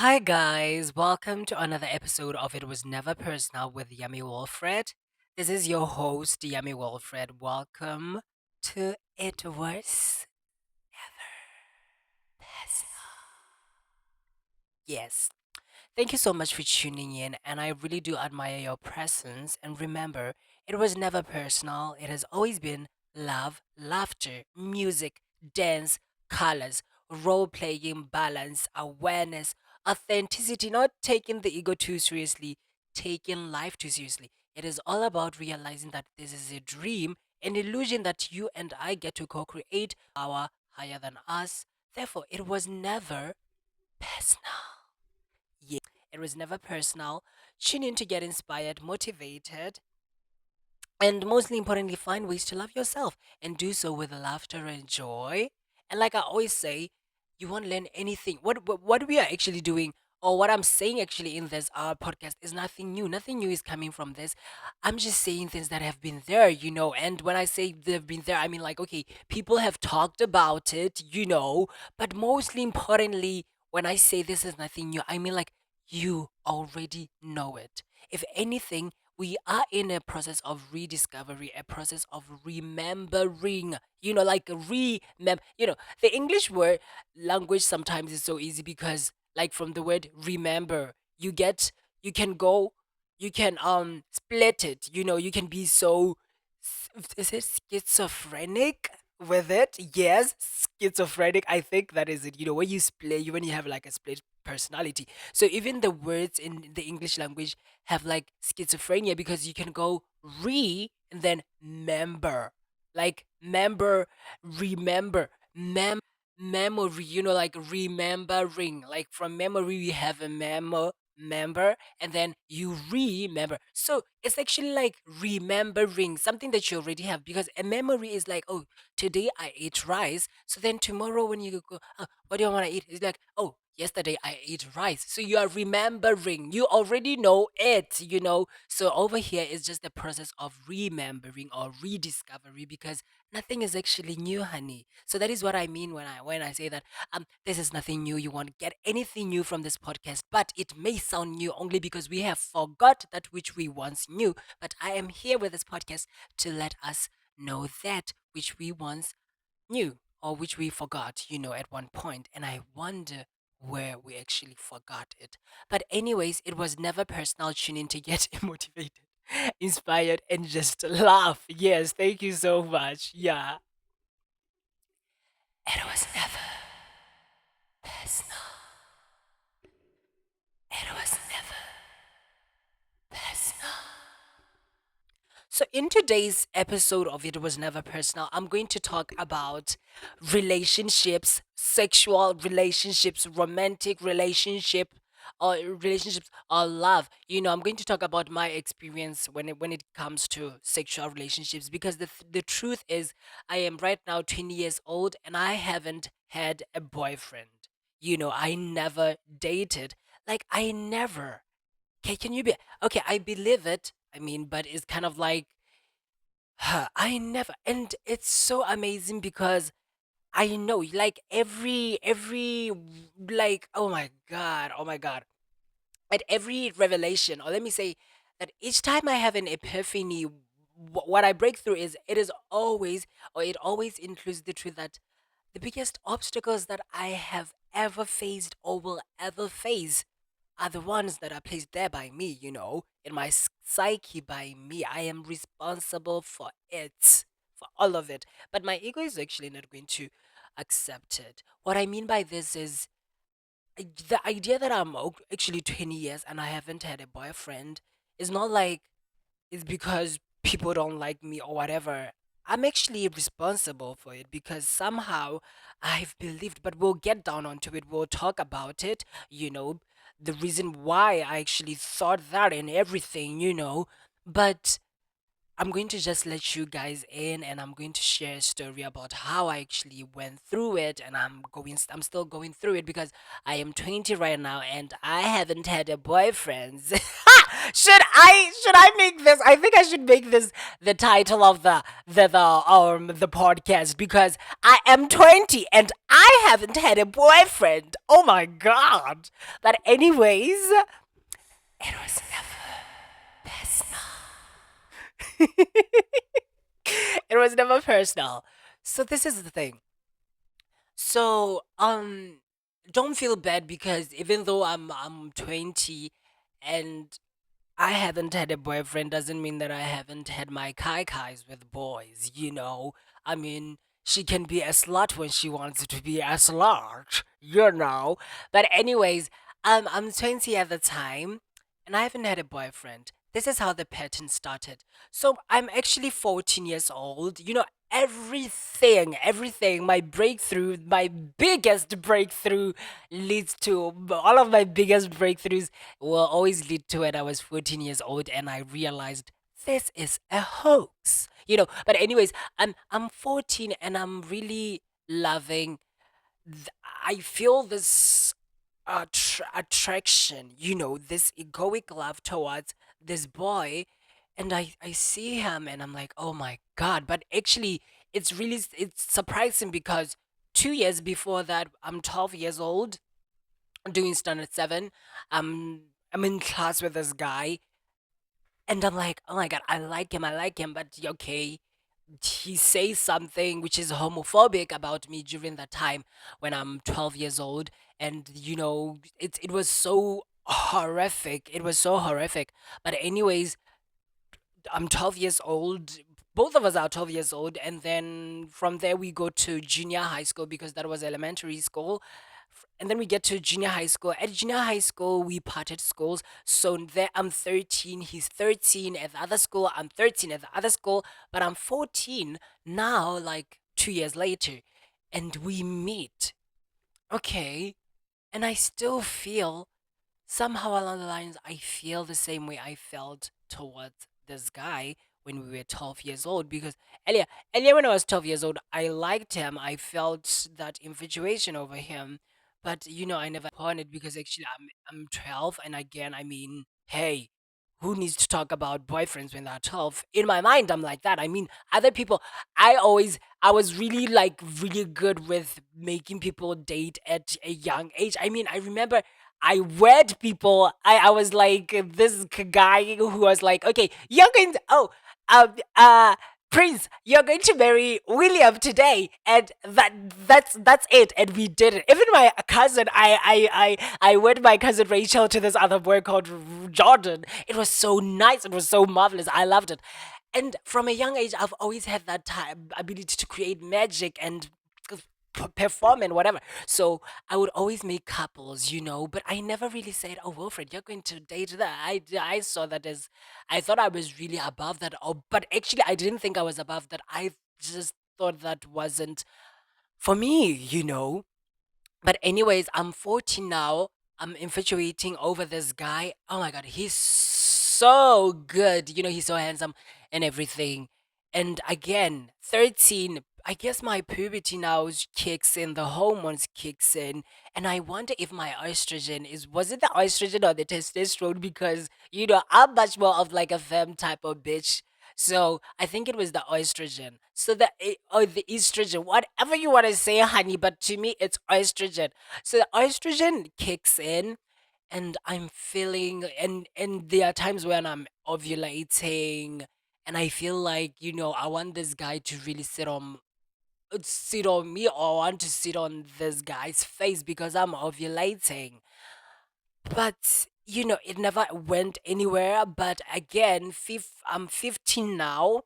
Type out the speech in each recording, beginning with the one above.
Hi, guys. Welcome to another episode of It Was Never Personal with Yummy Wilfred. This is your host, Yummy Wilfred. Welcome to It Was Personal. Yes. Thank you so much for tuning in, and I really do admire your presence. And remember, it was never personal, it has always been love, laughter, music, dance, colors, role playing, balance, awareness, authenticity, not taking the ego too seriously, taking life too seriously. It is all about realizing that this is a dream, an illusion that you and I get to co create power higher than us. Therefore, it was never personal. It was never personal. Tune in to get inspired, motivated, and mostly importantly, find ways to love yourself and do so with laughter and joy. And like I always say, you won't learn anything. What we are actually doing, or what I'm saying actually in this podcast, is nothing new. Nothing new is coming from this. I'm just saying things that have been there, And when I say they've been there, I mean like, okay, people have talked about it. But mostly importantly, when I say this is nothing new, I mean like you already know it. If anything, we are in a process of rediscovery, a process of remembering, like the English word language sometimes is so easy because, like, from the word remember, you can go, you can split it, you can be so, is it schizophrenic with it? Yes, schizophrenic. I think that is it. When you have like a split personality. So even the words in the English language have like schizophrenia because you can go and then member, like member, remember, memory, like remembering, like from memory we have a member, and then you remember. So it's actually like remembering something that you already have, because a memory is like, oh, today I ate rice. So then tomorrow when you go, oh, what do I want to eat? It's like, oh, yesterday I ate rice. So you are remembering. You already know it. So over here is just the process of remembering or rediscovery, because nothing is actually new, honey. So that is what I mean when I say that this is nothing new. You won't get anything new from this podcast, but it may sound new only because we have forgot that which we once knew. But I am here with this podcast to let us know that which we once knew, or which we forgot, at one point. And I wonder where we actually forgot it. But anyways, it was never personal. Tune in to get motivated, inspired, and just laugh. Yes, thank you so much. Yeah. It was never personal. It was never personal. So, in today's episode of It Was Never Personal, I'm going to talk about relationships, sexual relationships, romantic relationships, or love. I'm going to talk about my experience when it comes to sexual relationships, because the truth is, I am right now 20 years old and I haven't had a boyfriend. I never dated. Like, I never. Okay, can you be okay? I believe it. I mean, but it's kind of like, I never, and it's so amazing because I know, like like, oh my god, at every revelation, or let me say that each time I have an epiphany, what I break through is it always includes the truth that the biggest obstacles that I have ever faced or will ever face are the ones that are placed there by me, in my psyche by me. I am responsible for it, for all of it. But my ego is actually not going to accept it. What I mean by this is the idea that I'm actually 20 years and I haven't had a boyfriend is not like it's because people don't like me or whatever. I'm actually responsible for it because somehow I've believed, but we'll get down onto it. We'll talk about it, the reason why I actually thought that and everything. But I'm going to just let you guys in, and I'm going to share a story about how I actually went through it, and I'm still going through it because I am 20 right now and I haven't had a boyfriend. Should I make this? I think I should make this the title of the podcast, because I am 20 and I haven't had a boyfriend. Oh my god. But anyways, it was never personal. It was never personal. So this is the thing. So don't feel bad, because even though I'm 20 and I haven't had a boyfriend, doesn't mean that I haven't had my kais with boys, you know? I mean, she can be a slut when she wants to be a slut, you know? But anyways, I'm 20 at the time and I haven't had a boyfriend. This is how the pattern started. So I'm actually 14 years old. You know, everything, my breakthrough, my biggest breakthrough leads to all of my biggest breakthroughs will always lead to when I was 14 years old and I realized this is a hoax. You know, but anyways, I'm 14 and I'm really loving I feel this attraction, you know, this egoic love towards this boy, and I see him and I'm like, oh my god! But actually, it's surprising, because 2 years before that, I'm 12 years old, doing standard seven. I'm in class with this guy, and I'm like, oh my god, I like him, but okay, he says something which is homophobic about me during that time when I'm 12 years old. And you know, it was so horrific. It was so horrific. But anyways, I'm 12 years old. Both of us are 12 years old. And then from there, we go to junior high school, because that was elementary school. And then we get to junior high school. At junior high school, we parted schools. So there, I'm 13, he's 13 at the other school, I'm 13 at the other school, but I'm 14 now, like 2 years later. And we meet. Okay. And I still feel, somehow along the lines, I feel the same way I felt towards this guy when we were 12 years old. Because earlier, earlier when I was 12 years old, I liked him. I felt that infatuation over him. But you know, I never upon it, because actually I'm 12, and again, I mean, hey, who needs to talk about boyfriends when they're 12? In my mind, I'm like that. I mean, other people, I was really like really good with making people date at a young age. I mean, I remember I wed people. I was like this guy who was like, okay, you're going to, oh, um, uh, Prince, you're going to marry William today, and that's it. And we did it. Even my cousin, I wed my cousin Rachel to this other boy called Jordan. It was so nice. It was so marvelous. I loved it. And from a young age, I've always had that time ability to create magic and perform and whatever. So I would always make couples, you know, but I never really said, "Oh, Wilfred, you're going to date that." I saw that as, I thought I was really above that. Oh, but actually, I didn't think I was above that. I just thought that wasn't for me, you know. But anyways, I'm 14 now. I'm infatuating over this guy. Oh my god, he's so good. You know, he's so handsome and everything. And again, 13, I guess my puberty now kicks in, the hormones kicks in, and I wonder if my estrogen is, was it the estrogen or the testosterone, because you know, I'm much more of like a femme type of bitch. So I think it was the estrogen. So or the estrogen, whatever you want to say, honey. But to me, it's estrogen. So the estrogen kicks in, and I'm feeling, and there are times when I'm ovulating, and I feel like, you know, I want this guy to really sit on me, or I want to sit on this guy's face because I'm ovulating. But you know, it never went anywhere. But again, I'm 15 now.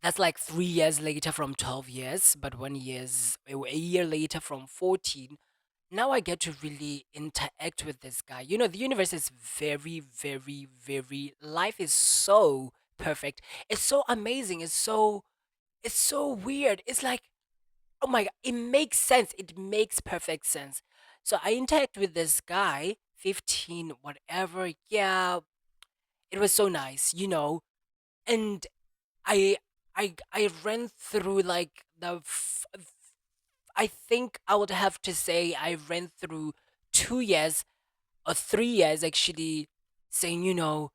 That's like 3 years later from 12 years, but 1 years, a year later from 14. Now I get to really interact with this guy. You know, the universe is very, very, very, life is so perfect. It's so amazing. It's so weird. It's like, oh my god, it makes sense. It makes perfect sense. So I interact with this guy, 15, whatever. Yeah, it was so nice, you know. And I I ran through like I think I would have to say I ran through 2 years or 3 years actually, saying, oh,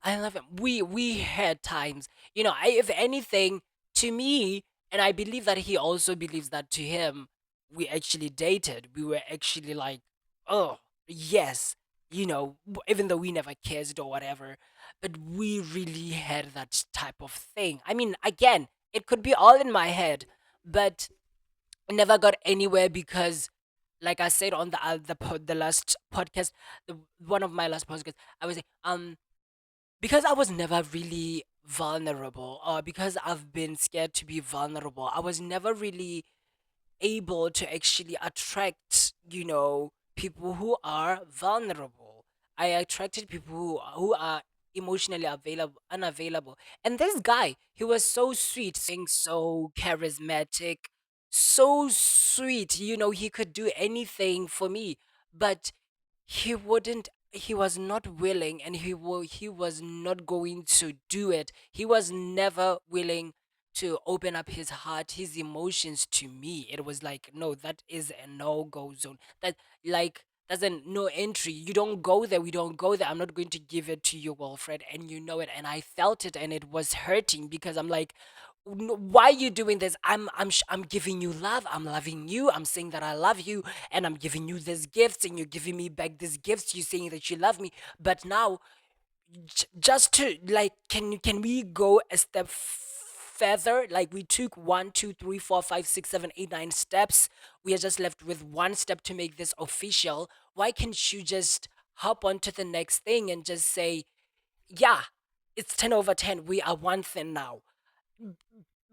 I love him. We had times, if anything, to me, and I believe that he also believes that to him, we actually dated. We were actually like, oh, yes, even though we never kissed or whatever, but we really had that type of thing. I mean, again, it could be all in my head, but I never got anywhere because, like I said on the last podcast, the one of my last podcasts, I was like, because I was never really vulnerable, or because I've been scared to be vulnerable, I was never really able to actually attract, people who are vulnerable. I attracted people who are emotionally available, unavailable. And this guy, he was so sweet, so charismatic, so sweet. He could do anything for me, but he was not willing, and he was not going to do it. He was never willing to open up his heart, his emotions to me. It was like, no, that is a no-go zone. That, like, doesn't, no entry. You don't go there. We don't go there. I'm not going to give it to you, Wilfred, and you know it. And I felt it, and it was hurting because I'm like, Why are you doing this? I'm giving you love. I'm loving you. I'm saying that I love you, and I'm giving you these gifts, and you're giving me back these gifts. You're saying that you love me, but now, just to, like, can we go a step further? Like, we took 1, 2, 3, 4, 5, 6, 7, 8, 9 steps. We are just left with one step to make this official. Why can't you just hop on to the next thing and just say, yeah, it's 10/10. We are one thing now.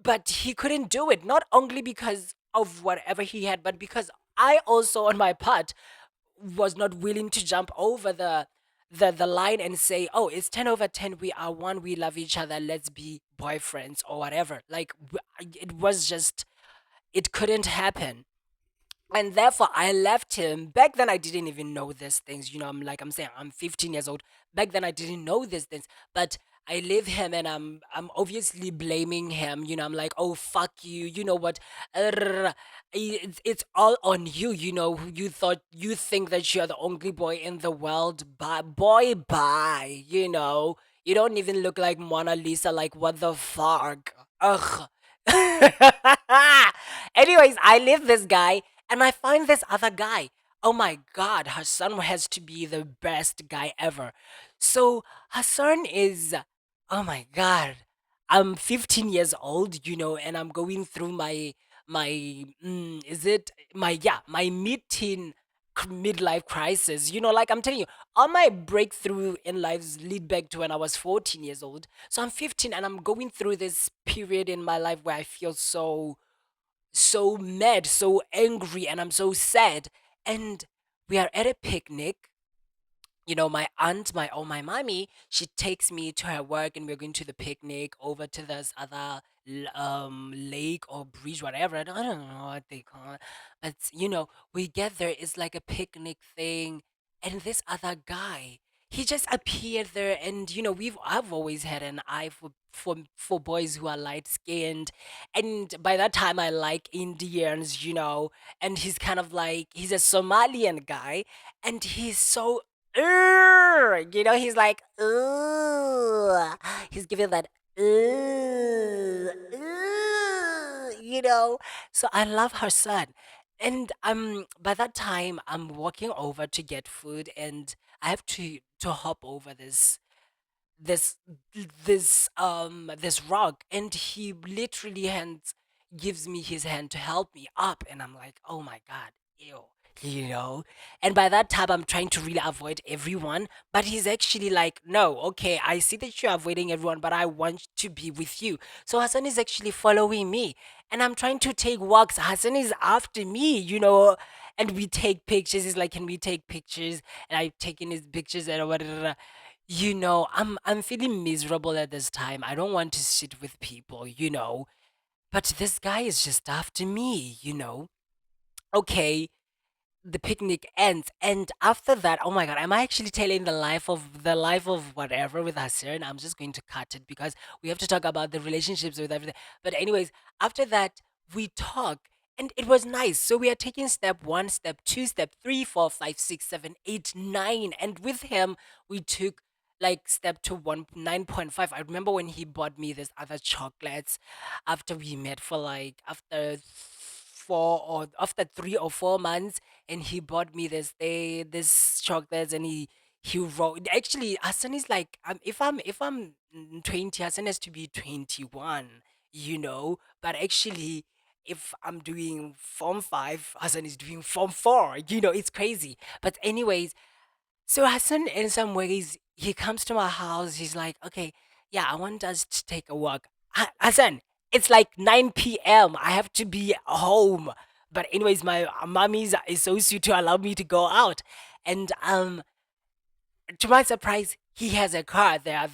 But he couldn't do it, not only because of whatever he had, but because I also, on my part, was not willing to jump over the line and say, oh, it's 10/10, we are one, we love each other, let's be boyfriends or whatever. Like, it was just, it couldn't happen. And therefore I left him. Back then I didn't even know these things. I'm saying, I'm 15 years old. Back then I didn't know these things. But I leave him, and I'm obviously blaming him. I'm like, oh, fuck you. You know what? It's all on you. You think that you're the only boy in the world. Boy, bye. You don't even look like Mona Lisa. Like, what the fuck? Ugh. Anyways, I leave this guy, and I find this other guy. Oh my god, Hassan has to be the best guy ever. So Hassan is, oh my god, I'm 15 years old, and I'm going through is it my, yeah, my mid-teen midlife crisis. Like I'm telling you, all my breakthrough in lives lead back to when I was 14 years old. So I'm 15, and I'm going through this period in my life where I feel so mad, so angry, and I'm so sad. And we are at a picnic. My aunt, my mommy, she takes me to her work, and we're going to the picnic over to this other lake or bridge, whatever. I don't know what they call it. But we get there, it's like a picnic thing, and this other guy, he just appeared there. And I've always had an eye for boys who are light skinned, and by that time I like Indians, and he's kind of like, he's a Somalian guy, and he's so, he's like, ooh. He's giving that, ooh, ooh, So I love her son. And by that time I'm walking over to get food, and I have to hop over this this rock, and he literally gives me his hand to help me up, and I'm like, oh my god, ew. And by that time I'm trying to really avoid everyone, but he's actually like, no, okay, I see that you're avoiding everyone, but I want to be with you. So Hassan is actually following me, and I'm trying to take walks. Hassan is after me, and we take pictures. He's like, can we take pictures? And I've taken his pictures and whatever. I'm feeling miserable at this time. I don't want to sit with people, but this guy is just after me. Okay, the picnic ends, and after that, oh my god, am I actually telling the life of whatever with Hassan? I'm just going to cut it because we have to talk about the relationships with everything. But anyways, after that, we talk, and it was nice. So we are taking step one, step two, step three, four, five, six, seven, eight, nine, and with him we took like step to 9.5. I remember when he bought me this other chocolates after we met for like after 3 or 4 months, and he bought me this chocolates, and he wrote actually Hassan is like if I'm 20, Hassan has to be 21, but actually if I'm doing form 5, Hassan is doing form 4. It's crazy. But anyways, so Hassan, in some ways, he comes to my house. He's like, okay, yeah, I want us to take a walk. Hassan, it's like 9 p.m. I have to be home. But anyways, my mommy's is so sweet to allow me to go out. And to my surprise, he has a car there.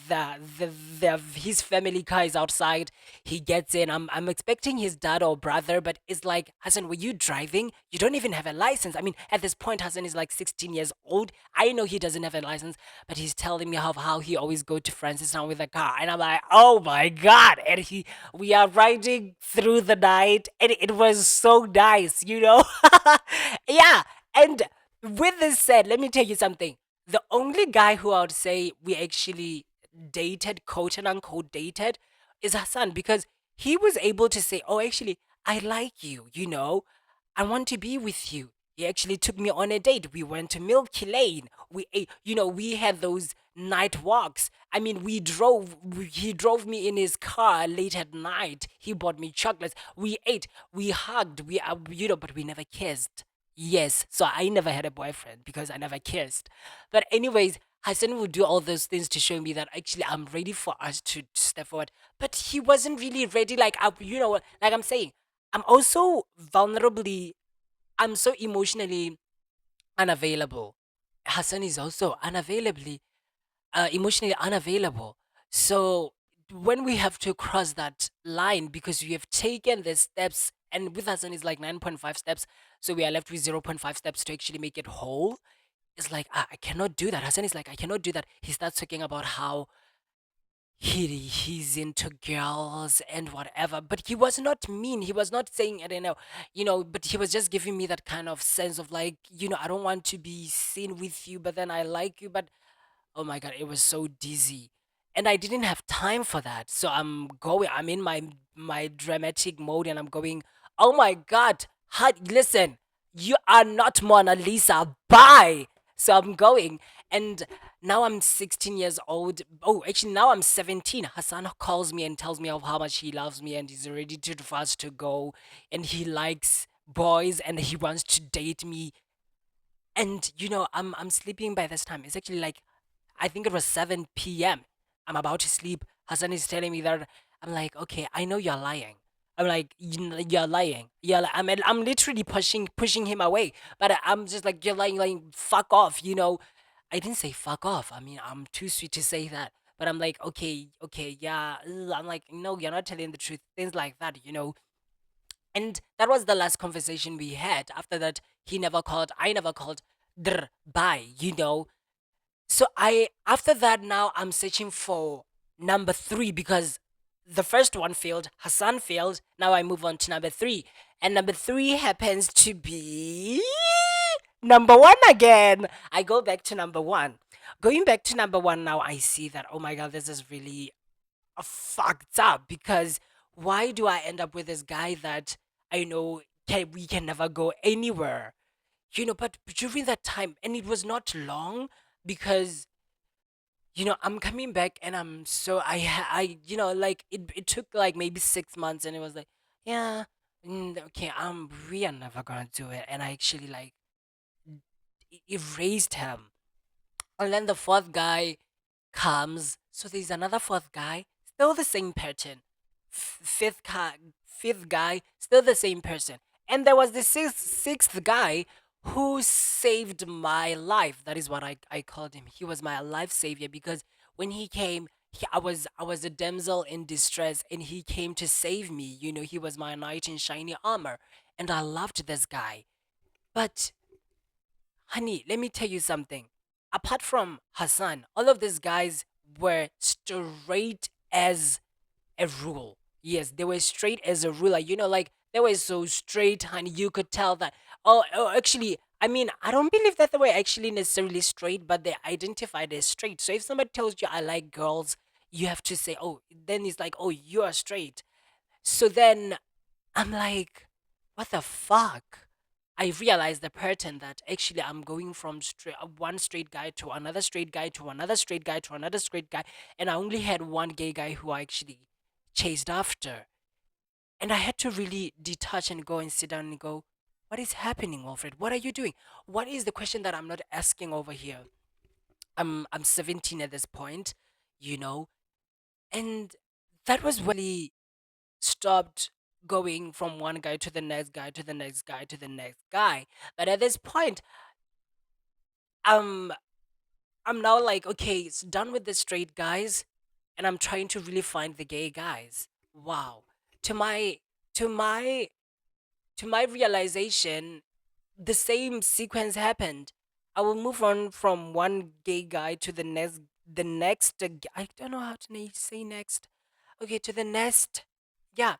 His family car is outside. He gets in. I'm expecting his dad or brother, but it's like, Hassan, were you driving? You don't even have a license. I mean, at this point, Hassan is like 16 years old. I know he doesn't have a license, but he's telling me how he always go to Francistown with a car, and I'm like, oh my god! And we are riding through the night, and it was so nice. Yeah, and with this said, let me tell you something. The only guy who I would say we actually dated, quote and unquote dated, is Hassan, because he was able to say, oh, actually, I like you. I want to be with you. He actually took me on a date. We went to Milky Lane. We ate, we had those night walks. I mean, he drove me in his car late at night. He bought me chocolates. We ate, we hugged, but we never kissed. Yes, so I never had a boyfriend because I never kissed. But anyways, Hassan would do all those things to show me that actually I'm ready for us to step forward. But he wasn't really ready. Like I'm saying, I'm also I'm so emotionally unavailable. Hassan is also emotionally unavailable. So when we have to cross that line because we have taken the steps, and with Hassan is like 9.5 steps, so we are left with zero point 0.5 steps to actually make it whole. It's like, I cannot do that. Hassan is like, I cannot do that. He starts talking about how he's into girls and whatever, but he was not mean. He was not saying, I don't know, but he was just giving me that kind of sense of like, I don't want to be seen with you, but then I like you. But oh my god, it was so dizzy. And I didn't have time for that. So I'm in my dramatic mode, and I'm going, "Oh my god, listen, you are not Mona Lisa. Bye." So I'm going, and now I'm 16 years old. Oh, actually now I'm 17. Hassan calls me and tells me of how much he loves me, and he's ready for us to go, and he likes boys, and he wants to date me. And I'm sleeping by this time. It's actually like, I think it was 7 p.m. I'm about to sleep. Hassan is telling me that. I'm like, okay, I know you're lying. I'm like, you're lying. I'm literally pushing him away. But I'm just like, you're lying, fuck off. I didn't say fuck off. I mean, I'm too sweet to say that. But I'm like, okay, yeah. I'm like, no, you're not telling the truth. Things like that. And that was the last conversation we had. After that, he never called. I never called. Bye. So after that, now I'm searching for number 3, because the first one failed, Hassan failed. Now I move on to number 3. And number 3 happens to be number 1 again. I go back to number 1. Going back to number 1 now, I see that, oh my god, this is really fucked up, because why do I end up with this guy that I know we can never go anywhere? But during that time, and it was not long, because I'm coming back, and I'm so like it took like maybe 6 months, and it was like, yeah, okay, we are never gonna do it, and I actually like erased him. And then the fourth guy comes, so there's another fourth guy, still the same pattern. Fifth guy, still the same person, and there was the sixth guy who saved my life. That is what I called him. He was my life savior, because when he came, I was a damsel in distress, and he came to save me. He was my knight in shiny armor, and I loved this guy. But honey, let me tell you something. Apart from Hassan, all of these guys were straight as a rule. Yes, they were straight as a rule. Like, they were so straight, honey. You could tell that. Oh, actually, I mean, I don't believe that they were actually necessarily straight, but they identified as straight. So if somebody tells you I like girls, you have to say, oh, then it's like, oh, you are straight. So then I'm like, what the fuck? I realized the pattern that actually I'm going from one straight guy to another straight guy to another straight guy to another straight guy, and I only had one gay guy who I actually chased after. And I had to really detach and go and sit down and go, what is happening, Wilfred? What are you doing? What is the question that I'm not asking over here? I'm 17 at this point, you know, and that was really stopped going from one guy to the next guy to the next guy to the next guy. But at this point, um, I'm now like, okay, it's done with the straight guys, and I'm trying to really find the gay guys. Wow. To my to my to my realization, the same sequence happened. I will move on from one gay guy to I don't know how to say next. Okay, to the next. Yeah.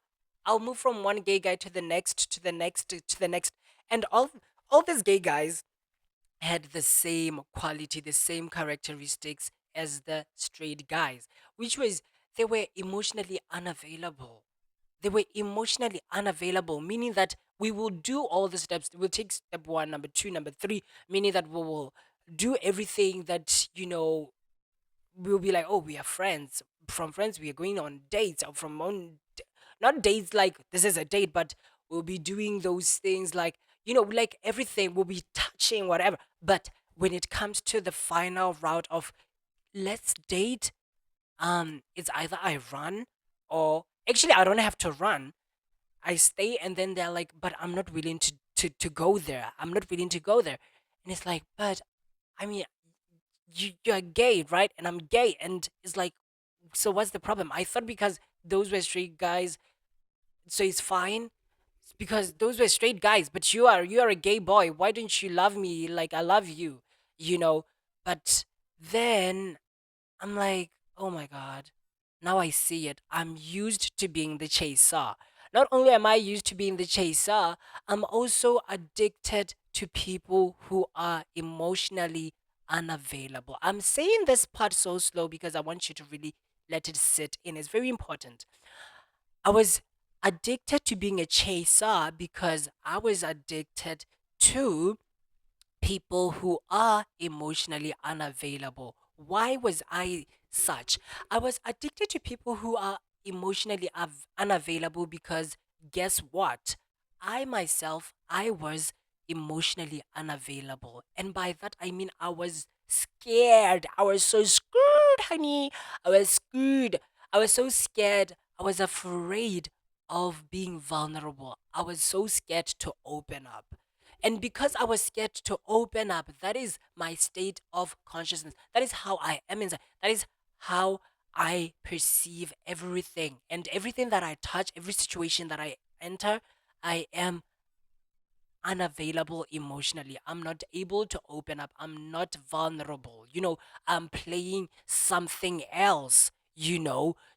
I'll move from one gay guy to the next, to the next, to the next. And all these gay guys had the same quality, the same characteristics as the straight guys, which was they were emotionally unavailable. They were emotionally unavailable, meaning that we will do all the steps. We'll take step one, number two, number three, meaning that we will do everything that, we'll be like, oh, we are friends. From friends, we are going on dates, or not dates like this is a date, but we'll be doing those things like, like everything, we'll be touching, whatever. But when it comes to the final route of let's date, it's either I run, or actually I don't have to run. I stay, and then they're like, but I'm not willing to go there. I'm not willing to go there. And it's like, but I mean, you're gay, right? And I'm gay. And it's like, so what's the problem? I thought because those were straight guys, so it's fine. It's because those were straight guys, but you are a gay boy. Why don't you love me like I love you? You know? But then I'm like, oh my God, now I see it. I'm used to being the chaser. Not only am I used to being the chaser, I'm also addicted to people who are emotionally unavailable. I'm saying this part so slow because I want you to really let it sit in. It's very important. I was addicted to being a chaser because I was addicted to people who are emotionally unavailable. Why was I such? I was addicted to people who are emotionally unavailable because guess what? I myself, I was emotionally unavailable. And by that, I mean I was scared. I was so scared, honey. I was scared. I was so scared. I was afraid of being vulnerable. I was so scared to open up. And because I was scared to open up, that is my state of consciousness. That is how I am inside. That is how I perceive everything. And everything that I touch, every situation that I enter, I am unavailable emotionally. I'm not able to open up. I'm not vulnerable. I'm playing something else,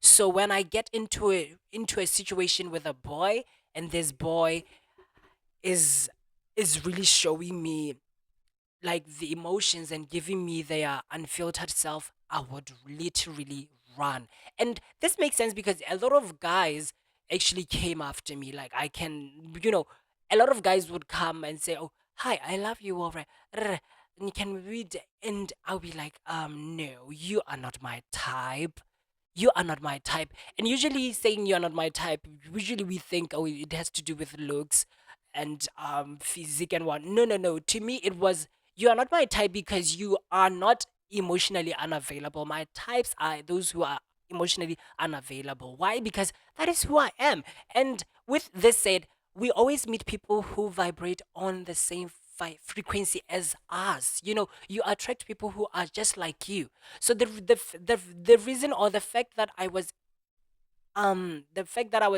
So when I get into a situation with a boy, and this boy is is really showing me like the emotions and giving me their unfiltered self, I would literally run. And this makes sense because a lot of guys actually came after me. Like, a lot of guys would come and say, oh, hi, I love you, over. And can we, and I'll be like, no, you are not my type. You are not my type. And usually saying you're not my type, usually we think, oh, it has to do with looks and physique and what. No, no, no. To me, it was, you are not my type because you are not emotionally unavailable. My types are those who are emotionally unavailable. Why? Because that is who I am. And with this said, we always meet people who vibrate on the same frequency as us. You attract people who are just like you. So the reason, or the fact that I was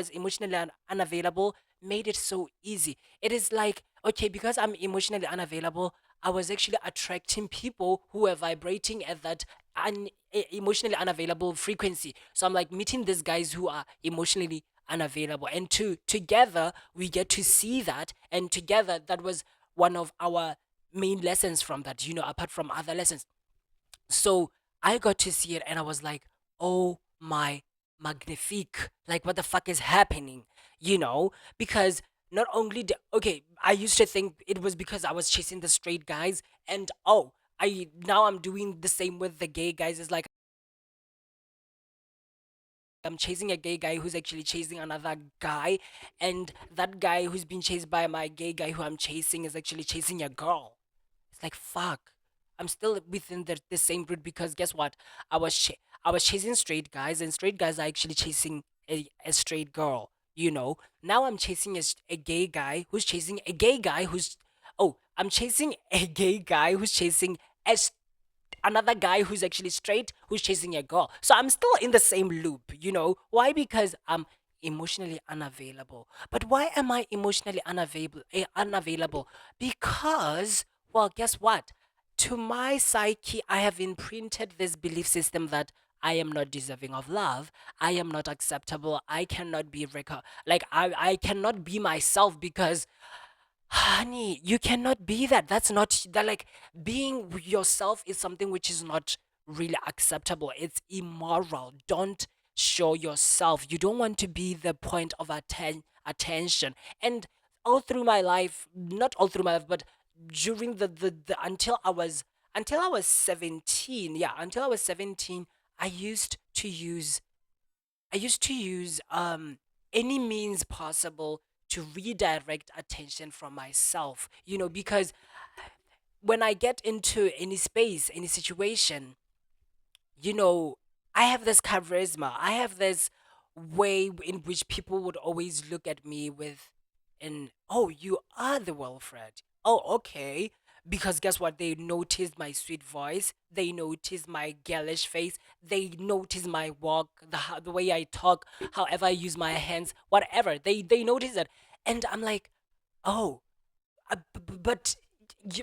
emotionally unavailable made it so easy. It is like, okay, because I'm emotionally unavailable, I was actually attracting people who were vibrating at that emotionally unavailable frequency. So I'm like meeting these guys who are emotionally unavailable, and together we get to see that, and together that was one of our main lessons from that, apart from other lessons. So I got to see it and I was like, oh my magnifique. Like, what the fuck is happening? Because not only, okay, I used to think it was because I was chasing the straight guys. And oh, now I'm doing the same with the gay guys. It's like, I'm chasing a gay guy who's actually chasing another guy. And that guy who's being chased by my gay guy who I'm chasing is actually chasing a girl. It's like, fuck. I'm still within the same group because guess what? I was chasing straight guys, and straight guys are actually chasing a straight girl. Now I'm chasing a gay guy who's chasing a gay guy who's. Oh, I'm chasing a gay guy who's chasing a another guy who's actually straight who's chasing a girl. So I'm still in the same loop. Why? Because I'm emotionally unavailable. But why am I emotionally unavailable? Because, well, guess what? To my psyche, I have imprinted this belief system that I am not deserving of love. I am not acceptable. I cannot be like I cannot be myself because, honey, you cannot be that. That's not that, like, being yourself is something which is not really acceptable. It's immoral. Don't show yourself. You don't want to be the point of attention. And all through my life, not all through my life, but during the until I was 17, yeah, until I was 17, I used to use any means possible to redirect attention from myself, because when I get into any space, any situation, you know, I have this charisma. I have this way in which people would always look at me with, and oh, you are the Wilfred. Oh, okay. Because guess what? They noticed my sweet voice. They noticed my girlish face. They notice my walk, the way I talk, however I use my hands, whatever. They notice it, and I'm like, oh, but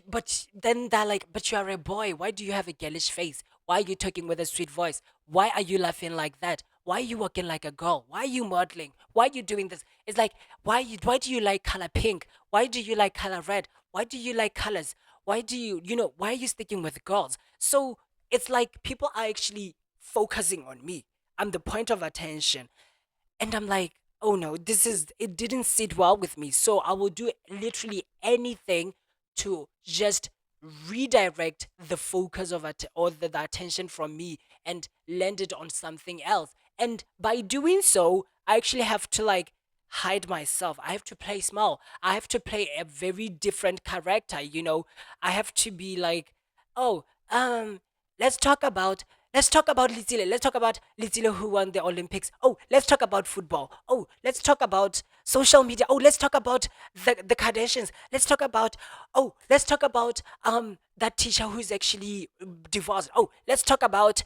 but then they're like, but you are a boy. Why do you have a girlish face? Why are you talking with a sweet voice? Why are you laughing like that? Why are you walking like a girl? Why are you modeling? Why are you doing this? It's like, why do you like color pink? Why do you like color red? Why do you like colors? Why do why are you sticking with girls? So it's like people are actually focusing on me. I'm the point of attention. And I'm like, oh no, it didn't sit well with me. So I will do literally anything to just redirect the focus of it, or the attention from me, and land it on something else. And by doing so, I actually have to, like, hide myself. I have to play small. I have to play a very different character. I have to be like, oh, let's talk about Lizile. Let's talk about Lizile who won the Olympics. Oh, let's talk about football. Oh, let's talk about social media. Oh, let's talk about the Kardashians. Let's talk about that teacher who's actually divorced. Oh, let's talk about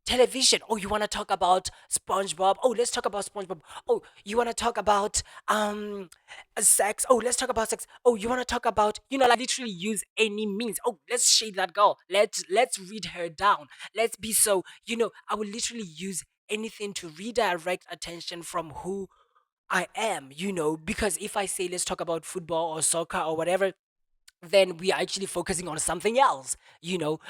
television. Oh, you want to talk about SpongeBob? Oh, let's talk about SpongeBob. Oh, you want to talk about sex? Oh, let's talk about sex. Oh, you want to talk about, like, literally use any means. Oh, let's shade that girl. Let's read her down. Let's be so, I will literally use anything to redirect attention from who I am, because if I say let's talk about football or soccer or whatever, then we are actually focusing on something else.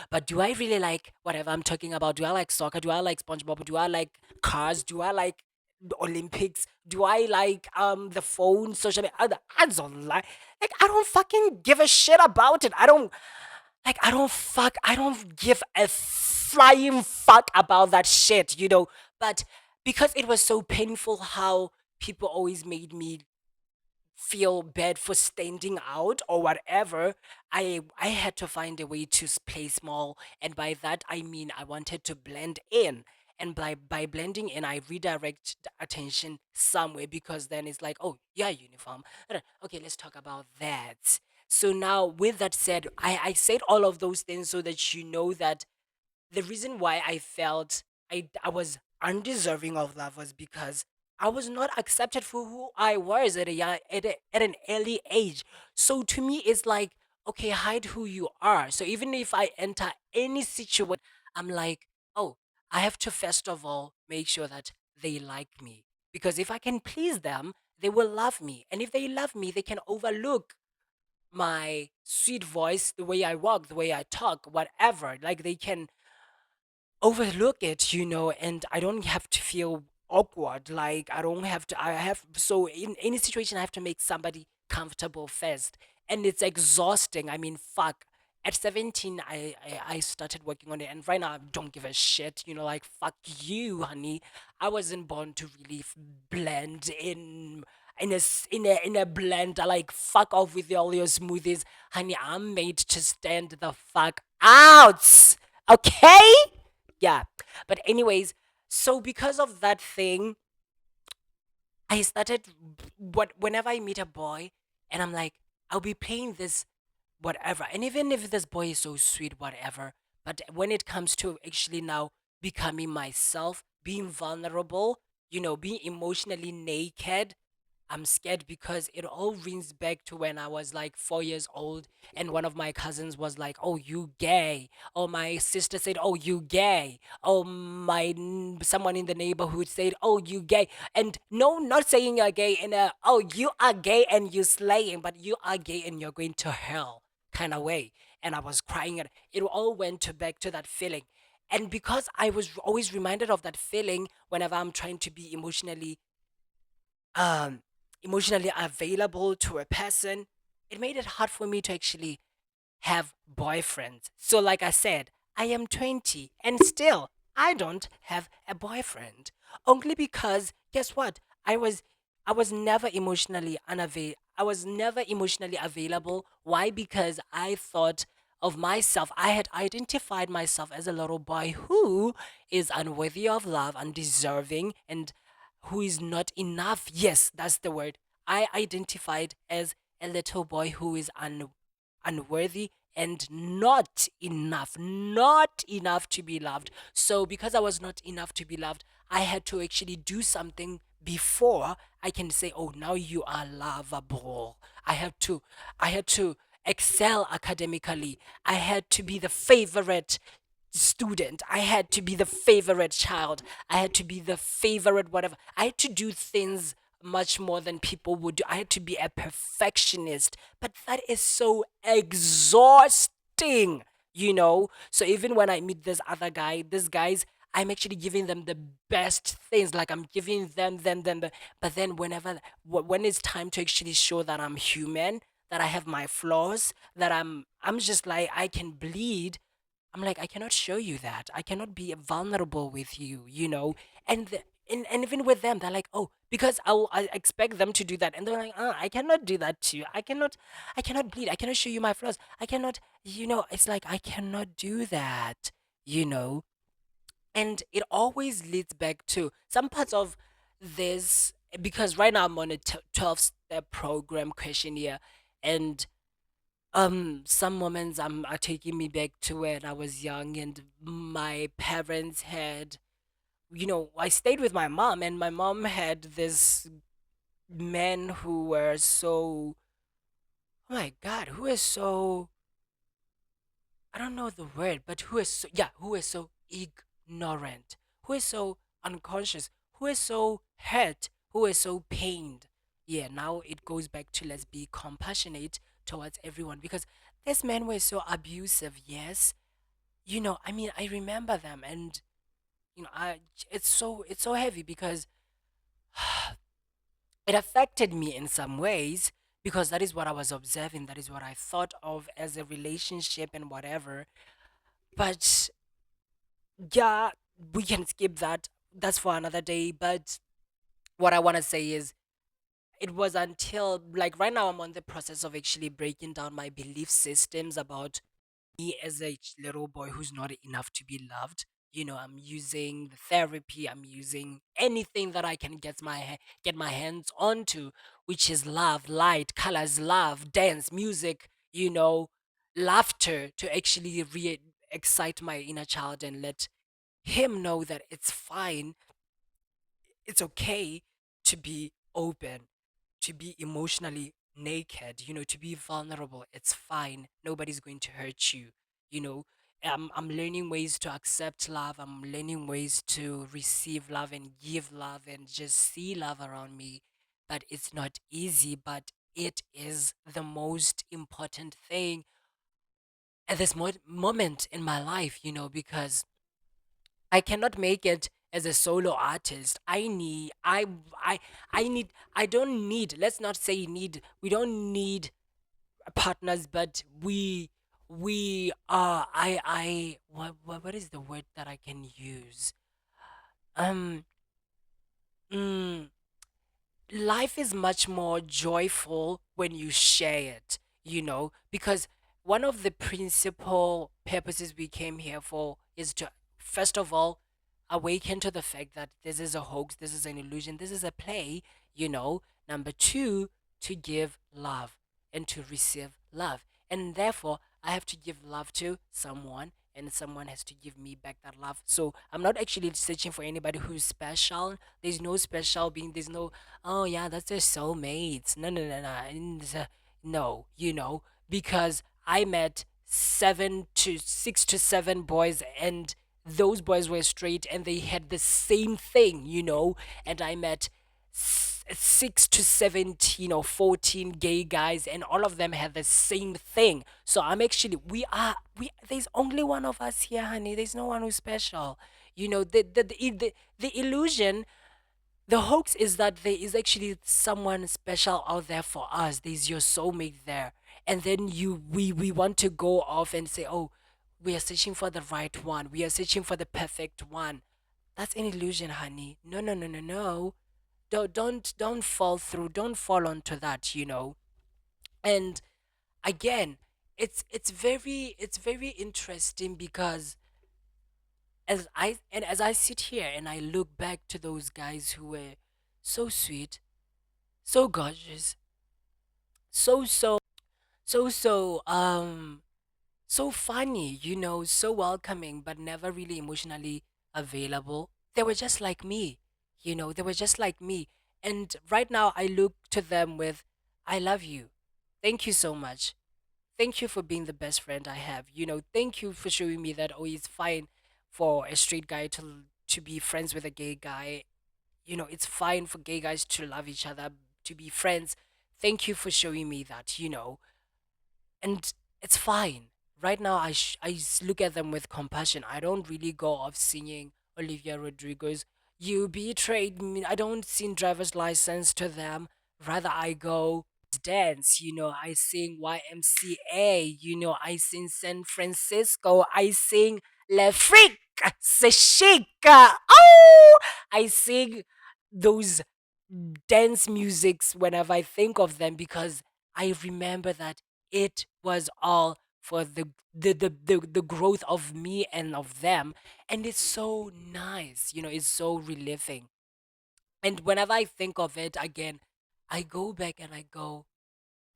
But do I really like whatever I'm talking about? Do I like soccer? Do I like SpongeBob? Do I like cars? Do I like the Olympics? Do I like the phone, social media? I don't like, I don't fucking give a shit about it. I don't give a flying fuck about that shit. But because it was so painful how people always made me feel bad for standing out or whatever, I had to find a way to play small, and by that I mean I wanted to blend in. And by blending in, I redirect the attention somewhere, because then it's like, oh yeah, uniform. Okay, let's talk about that. So now, with that said, I said all of those things so that you know that the reason why I felt I was undeserving of love was because I was not accepted for who I was at a young, at an early age. So to me, it's like, okay, hide who you are. So even if I enter any situation, I'm like, oh, I have to first of all make sure that they like me, because if I can please them, they will love me, and if they love me, they can overlook my sweet voice, the way I walk, the way I talk, whatever. Like they can overlook it, and I don't have to feel awkward. Like I don't have to, I have, so in any situation, I have to make somebody comfortable first. And it's exhausting. I mean, fuck. At 17, I started working on it, and right now I don't give a shit. Like fuck you, honey. I wasn't born to really blend in a blender. Like fuck off with all your smoothies, honey. I'm made to stand the fuck out. Okay? Yeah. But anyways, so because of that thing, I started whenever I meet a boy and I'm like, I'll be playing this whatever. And even if this boy is so sweet, whatever. But when it comes to actually now becoming myself, being vulnerable, being emotionally naked, I'm scared because it all rings back to when I was like 4 years old and one of my cousins was like, "Oh, you gay." Or my sister said, "Oh, you gay." Or someone in the neighborhood said, "Oh, you gay." And no, not saying you're gay in a, "Oh, you are gay and you slaying," but you are gay and you're going to hell kind of way. And I was crying and it all went back to that feeling. And because I was always reminded of that feeling whenever I'm trying to be um emotionally available to a person, it made it hard for me to actually have boyfriends. So like I said, I am 20 and still I don't have a boyfriend. Only because guess what? I was never I was never emotionally available. Why? Because I thought of myself. I had identified myself as a little boy who is unworthy of love, undeserving, and who is not enough. Yes, that's the word. I identified as a little boy who is unworthy and not enough to be loved. So because I was not enough to be loved, I had to actually do something before I can say, "Oh, now you are lovable." I had to excel academically. I had to be the favorite student. I had to be the favorite child. I had to be the favorite whatever. I had to do things much more than people would do. I had to be a perfectionist. But that is so exhausting, So even when I meet this other guy, these guys, I'm actually giving them the best things. Like I'm giving them. But then when it's time to actually show that I'm human, that I have my flaws, that I'm just like I can bleed. I'm like, I cannot show you that. I cannot be vulnerable with you. And even with them, they're like, oh, because I expect them to do that, and they're like, I cannot do that to you. I cannot bleed. I cannot show you my flaws. I cannot, It's like I cannot do that, you know. And it always leads back to some parts of this because right now I'm on a 12-step program questionnaire, and some moments are taking me back to when I was young and my parents had, I stayed with my mom and my mom had this men who were so, oh my god, who is so, I don't know the word, but who is so, yeah, who is so ignorant, who is so unconscious, who is so hurt, who is so pained. Yeah, now it goes back to let's be compassionate towards everyone because these men were so abusive. Yes, I mean, I remember them, and it's so heavy because it affected me in some ways because that is what I was observing, that is what I thought of as a relationship and whatever. But yeah, we can skip that. That's for another day. But what I want to say is, it was until like right now, I'm on the process of actually breaking down my belief systems about me as a little boy who's not enough to be loved. I'm using the therapy, I'm using anything that I can get my hands onto, which is love, light, colors, love, dance, music, laughter to actually excite my inner child and let him know that it's fine, it's okay to be open, to be emotionally naked, to be vulnerable. It's fine. Nobody's going to hurt you, you know. I'm learning ways to accept love. I'm learning ways to receive love and give love and just see love around me. But it's not easy, but it is the most important thing at this moment in my life, because I cannot make it as a solo artist. I don't need, let's not say need, we don't need partners, but we are, what is the word that I can use? Um, mm, Life is much more joyful when you share it, because one of the principal purposes we came here for is to, first of all, awaken to the fact that this is a hoax, this is an illusion, this is a play, you know. Number two, to give love and to receive love. And therefore, I have to give love to someone, and someone has to give me back that love. So I'm not actually searching for anybody who's special. There's no special being, there's no, oh yeah, that's their soulmates. No, no, no, no. No, because I met 6 to 7 boys, and those boys were straight and they had the same thing, and I met 6 to 17 or 14 gay guys, and all of them had the same thing. So I'm actually, there's only one of us here, honey. There's no one who's special. The illusion, the hoax is that there is actually someone special out there for us. There's your soulmate there. And then we want to go off and say, oh, we are searching for the right one. We are searching for the perfect one. That's an illusion, honey. No, no, no, no, no. Don't fall through. Don't fall onto that. And again, it's very interesting because as I sit here and I look back to those guys who were so sweet, so gorgeous, so so funny, so welcoming, but never really emotionally available. They were just like me, they were just like me. And right now I look to them with, I love you. Thank you so much. Thank you for being the best friend I have. Thank you for showing me that, oh, it's fine for a straight guy to be friends with a gay guy. It's fine for gay guys to love each other, to be friends. Thank you for showing me that. And it's fine. Right now, I look at them with compassion. I don't really go off singing Olivia Rodrigo's "You Betrayed Me." I don't sing driver's license to them. Rather, I go dance. I sing YMCA. I sing San Francisco. I sing Le Freak, C'est Chic. Oh, I sing those dance musics whenever I think of them, because I remember that it was all for the growth of me and of them. And it's so nice, it's so relieving. And whenever I think of it again, I go back and I go,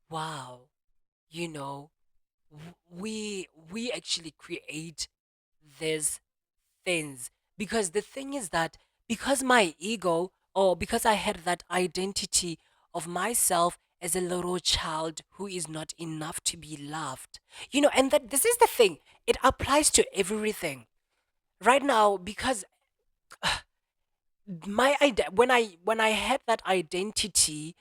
wow, you know we actually create these things. Because the thing is that, because my ego, or because I had that identity of myself as a little child who is not enough to be loved, and that this is the thing, it applies to everything right now. Because when I had that identity,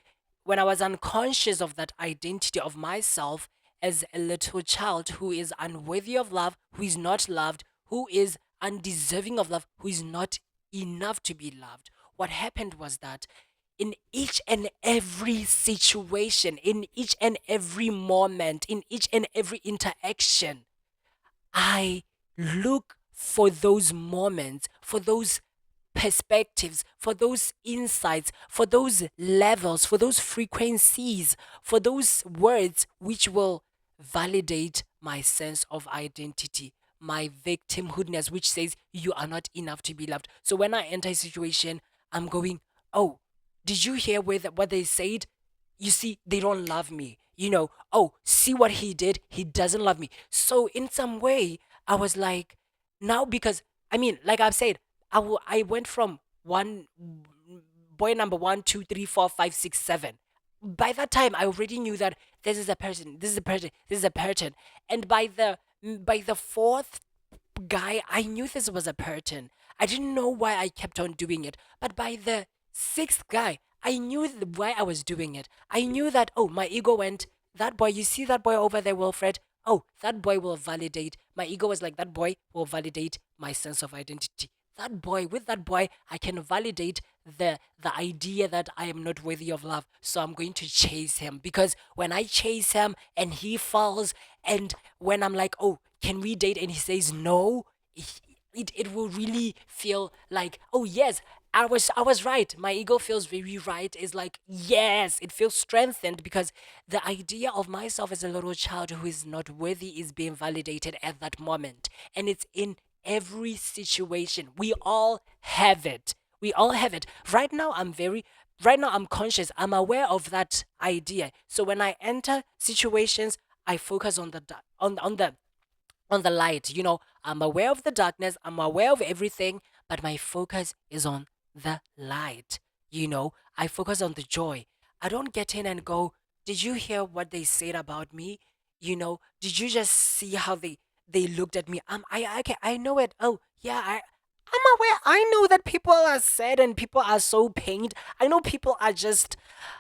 when I was unconscious of that identity of myself as a little child who is unworthy of love, who is not loved, who is undeserving of love, who is not enough to be loved, what happened was that in each and every situation, in each and every moment, in each and every interaction, I look for those moments, for those perspectives, for those insights, for those levels, for those frequencies, for those words which will validate my sense of identity, my victimhoodness, which says you are not enough to be loved. So when I enter a situation, I'm going, oh, did you hear what they said? You see, they don't love me. Oh, see what he did? He doesn't love me. So in some way, I was like, now, because I mean, like I've said, I went from one boy number 1, 2, 3, 4, 5, 6, 7. By that time, I already knew that this is a person, this is a person, this is a person. And by the fourth guy, I knew this was a person. I didn't know why I kept on doing it. But by the sixth guy, I knew why I was doing it. I knew that, oh, my ego went, that boy, you see that boy over there, Wilfred? Oh, that boy will validate. My ego was like, that boy will validate my sense of identity. That boy, with that boy, I can validate the idea that I am not worthy of love. So I'm going to chase him, because when I chase him and he falls, and when I'm like, oh, can we date? And he says no, it will really feel like, oh yes, I was right. My ego feels very right. It's like, yes, it feels strengthened, because the idea of myself as a little child who is not worthy is being validated at that moment. And it's in every situation. We all have it. We all have it. Right now I'm conscious. I'm aware of that idea. So when I enter situations, I focus on the light. I'm aware of the darkness, I'm aware of everything, but my focus is on the light. I focus on the joy. I don't get in and go, did you hear what they said about me? Did you just see how they looked at me? I know it. Oh yeah, I'm aware. I know that people are sad and people are so pained. I know people are just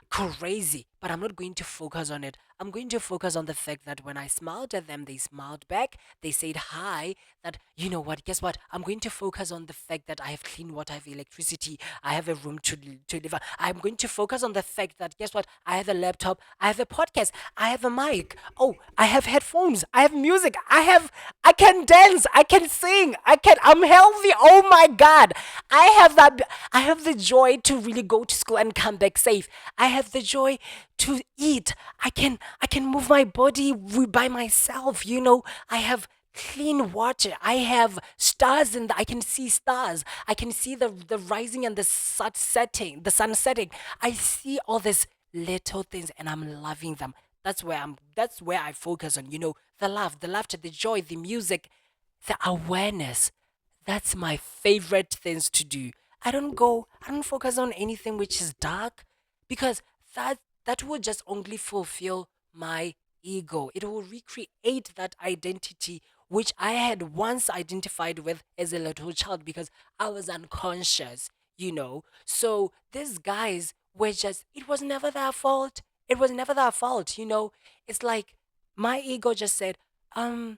crazy, but I'm not going to focus on it. I'm going to focus on the fact that when I smiled at them, they smiled back. They said hi. That, you know what, guess what? I'm going to focus on the fact that I have clean water, I have electricity, I have a room to live. I'm going to focus on the fact that, guess what? I have a laptop, I have a podcast, I have a mic. Oh, I have headphones, I have music, I can dance, I can sing, I'm healthy. Oh my God. I have the joy to really go to school and come back safe. I have the joy to eat. I can move my body by myself. I have clean water. I have stars I can see stars. I can see the rising and the sun setting. I see all these little things and I'm loving them. That's where I focus on, the love, the laughter, the joy, the music, the awareness. That's my favorite things to do. I don't focus on anything which is dark, because that that will just only fulfill my ego. It will recreate that identity which I had once identified with as a little child, because I was unconscious. So these guys were just, it was never their fault. It was never their fault. It's like my ego just said, hmm,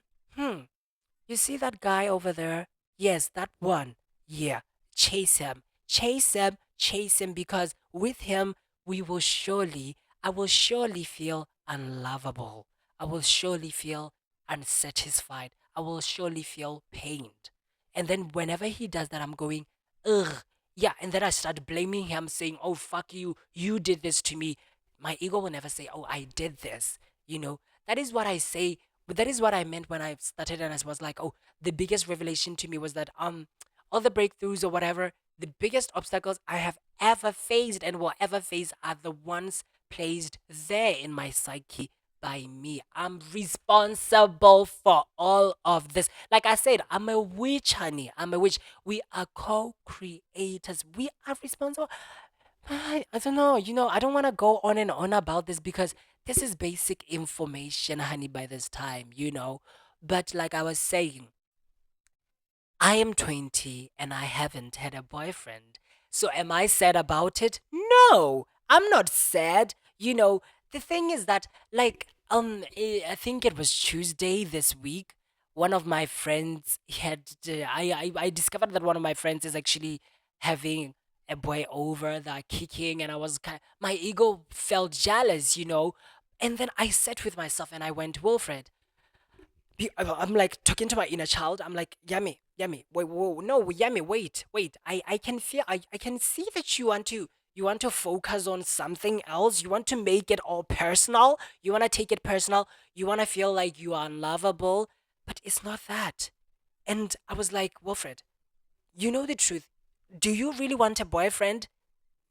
you see that guy over there? Yes, that one. Yeah, chase him. Chase him. Chase him, because with him, I will surely feel unlovable. I will surely feel unsatisfied. I will surely feel pained. And then whenever he does that, I'm going, ugh. Yeah, and then I start blaming him, saying, oh, fuck you. You did this to me. My ego will never say, oh, I did this. That is what I say, but that is what I meant when I started, and I was like, oh, the biggest revelation to me was that all the breakthroughs or whatever, the biggest obstacles I have ever faced and will ever face are the ones placed there in my psyche by me. I'm responsible for all of this. Like I said, I'm a witch, honey. I'm a witch. We are co-creators. We are responsible. I don't know. I don't want to go on and on about this, because this is basic information, honey, by this time. But like I was saying, I am 20 and I haven't had a boyfriend. So am I sad about it? No, I'm not sad. The thing is that, like, I think it was Tuesday this week. One of my friends I discovered that one of my friends is actually having a boy over, they're kicking, and my ego felt jealous. And then I sat with myself and I went, Wilfred, I'm like talking to my inner child. I'm like, Yummy, Yummy, wait, whoa, no, Yummy, wait, wait. I can feel, I can see that you want to focus on something else. You want to make it all personal. You want to take it personal. You want to feel like you are unlovable, but it's not that. And I was like, Wilfred, you know the truth. Do you really want a boyfriend?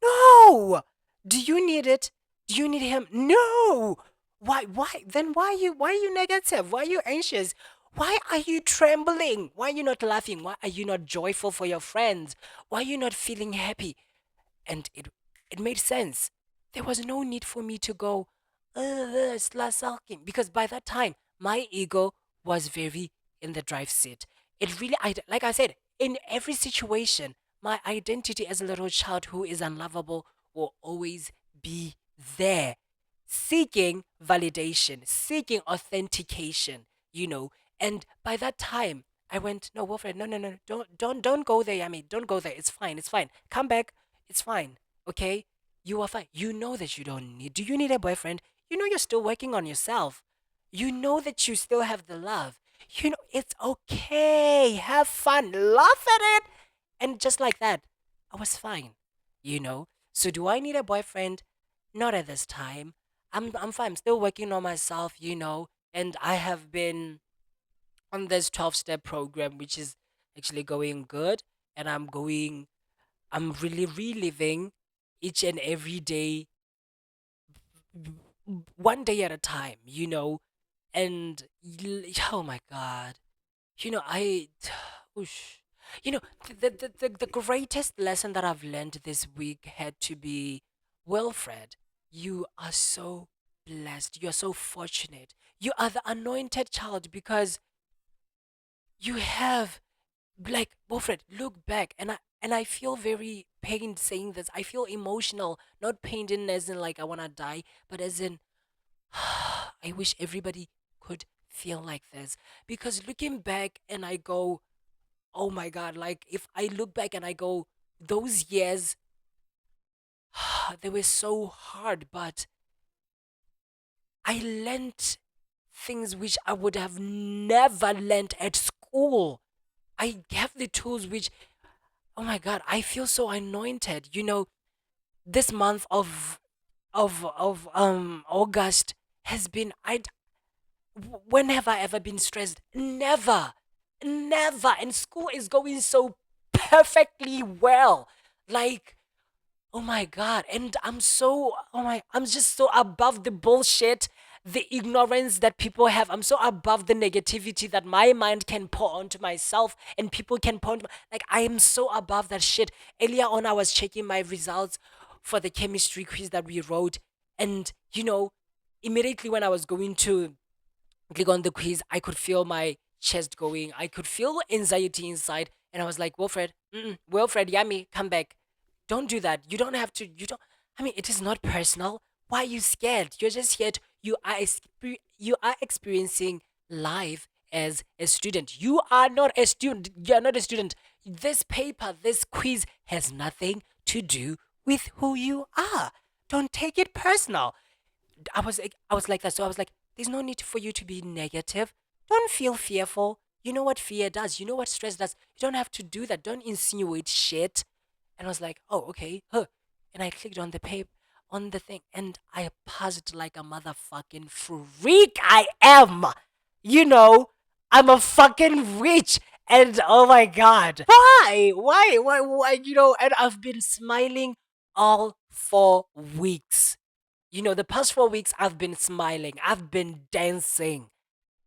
No. Do you need it? Do you need him? No. Why? Then why are you negative? Why are you anxious? Why are you trembling? Why are you not laughing? Why are you not joyful for your friends? Why are you not feeling happy? And it made sense. There was no need for me to go sulking, because by that time my ego was very in the drive seat. It really, like I said, in every situation, my identity as a little child who is unlovable will always be there, seeking validation, seeking authentication, you know. And by that time, I went, no, Wilfred, no, no, no, don't go there, Yami. Don't go there. It's fine. It's fine. Come back. It's fine. Okay? You are fine. You know that you don't need. Do you need a boyfriend? You know you're still working on yourself. You know that you still have the love. You know it's okay. Have fun. Laugh at it. And just like that, I was fine. You know? So do I need a boyfriend? Not at this time. I'm fine. I'm still working on myself, you know. And I have been on this 12-step program which is actually going good, and I'm really reliving each and every day, one day at a time, you know. And oh my god, you know, oosh. You know, the greatest lesson that I've learned this week had to be, Wilfred, you are so blessed, you're so fortunate, you are the anointed child, because you have, like, Wilfred, look back, and I feel very pained saying this. I feel emotional, not pained in as in like I wanna die, but as in I wish everybody could feel like this. Because looking back and I go, oh my god, like if I look back and I go, those years, they were so hard, but I learnt things which I would have never learnt at school. I have the tools which, oh my god, I feel so anointed. You know, this month of August has been, when have I ever been stressed? Never. Never. And school is going so perfectly well. Like, oh my god. And I'm just so above the bullshit, the ignorance that people have. I'm so above the negativity that my mind can pour onto myself and people can pour onto like, I am so above that shit. Earlier on, I was checking my results for the chemistry quiz that we wrote, and you know, immediately when I was going to click on the quiz, I could feel my chest going. I could feel anxiety inside. And I was like, Wilfred, Wilfred, Yummy, come back. Don't do that. You don't have to. You don't. I mean, it is not personal. Why are you scared? You're just here. You are experiencing life as a student. You are not a student. You're not a student. This paper, this quiz has nothing to do with who you are. Don't take it personal. I was like that. So I was like, there's no need for you to be negative. Don't feel fearful. You know what fear does. You know what stress does. You don't have to do that. Don't insinuate shit. And I was like, oh, okay, huh. And I clicked on the paper, on the thing, and I passed like a motherfucking freak. I am. You know, I'm a fucking witch. And oh my god, why? Why? You know, and I've been smiling all 4 weeks. You know, the past 4 weeks, I've been smiling, I've been dancing.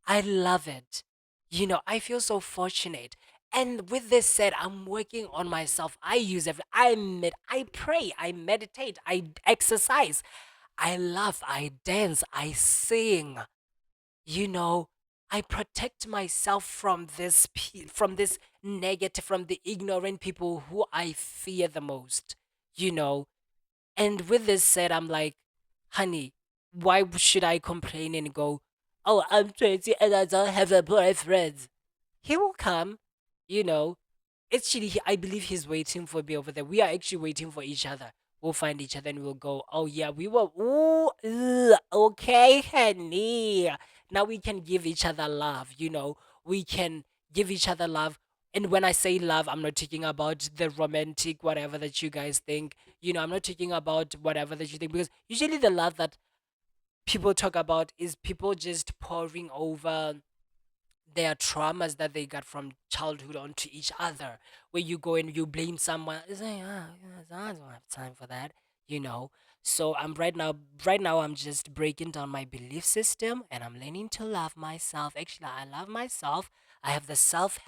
I love it. You know, I feel so fortunate. And with this said, I'm working on myself. I pray, I meditate, I exercise, I laugh, I dance, I sing. You know, I protect myself from from this negative, from the ignorant people who I fear the most. You know, and with this said, I'm like, honey, why should I complain and go, oh, I'm 20 and I don't have a boyfriend? He will come, you know. Actually, I believe he's waiting for me over there. We are actually waiting for each other. We'll find each other and we'll go, oh, yeah, we were, ooh, okay, honey. Now we can give each other love, you know. We can give each other love. And when I say love, I'm not talking about the romantic whatever that you guys think. You know, I'm not talking about whatever that you think, because usually the love that people talk about is people just pouring over their traumas that they got from childhood onto each other, where you go and you blame someone. It's like, ah, I don't have time for that, you know. So I'm right now I'm just breaking down my belief system, and I'm learning to love myself. Actually, I love myself. I have the self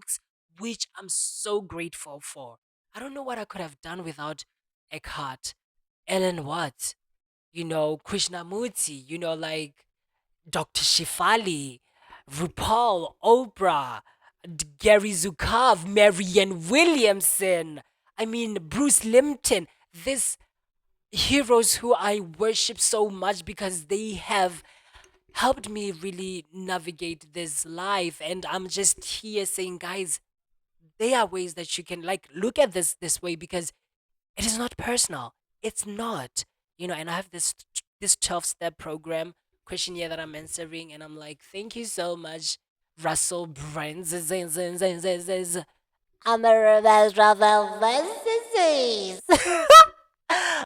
which I'm so grateful for. I don't know what I could have done without Eckhart, Ellen Watts, you know, Krishnamurti, you know, like Dr. Shifali, RuPaul, Oprah, Gary Zukov, Marianne Williamson. I mean, Bruce Limpton. This heroes who I worship so much because they have helped me really navigate this life. And I'm just here saying, guys, there are ways that you can like look at this way because it is not personal. It's not, and I have this 12-step program questionnaire that I'm answering, and I'm like, thank you so much, Russell Brand. I'm a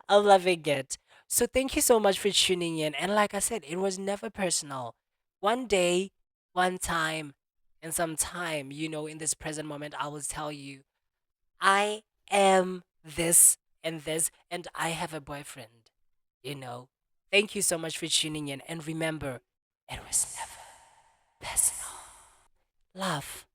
I'm loving it. So thank you so much for tuning in. And like I said, it was never personal. One day, one time, and some time, in this present moment, I will tell you, I am this and this, and I have a boyfriend. You know. Thank you so much for tuning in. And remember, it was never personal. Love.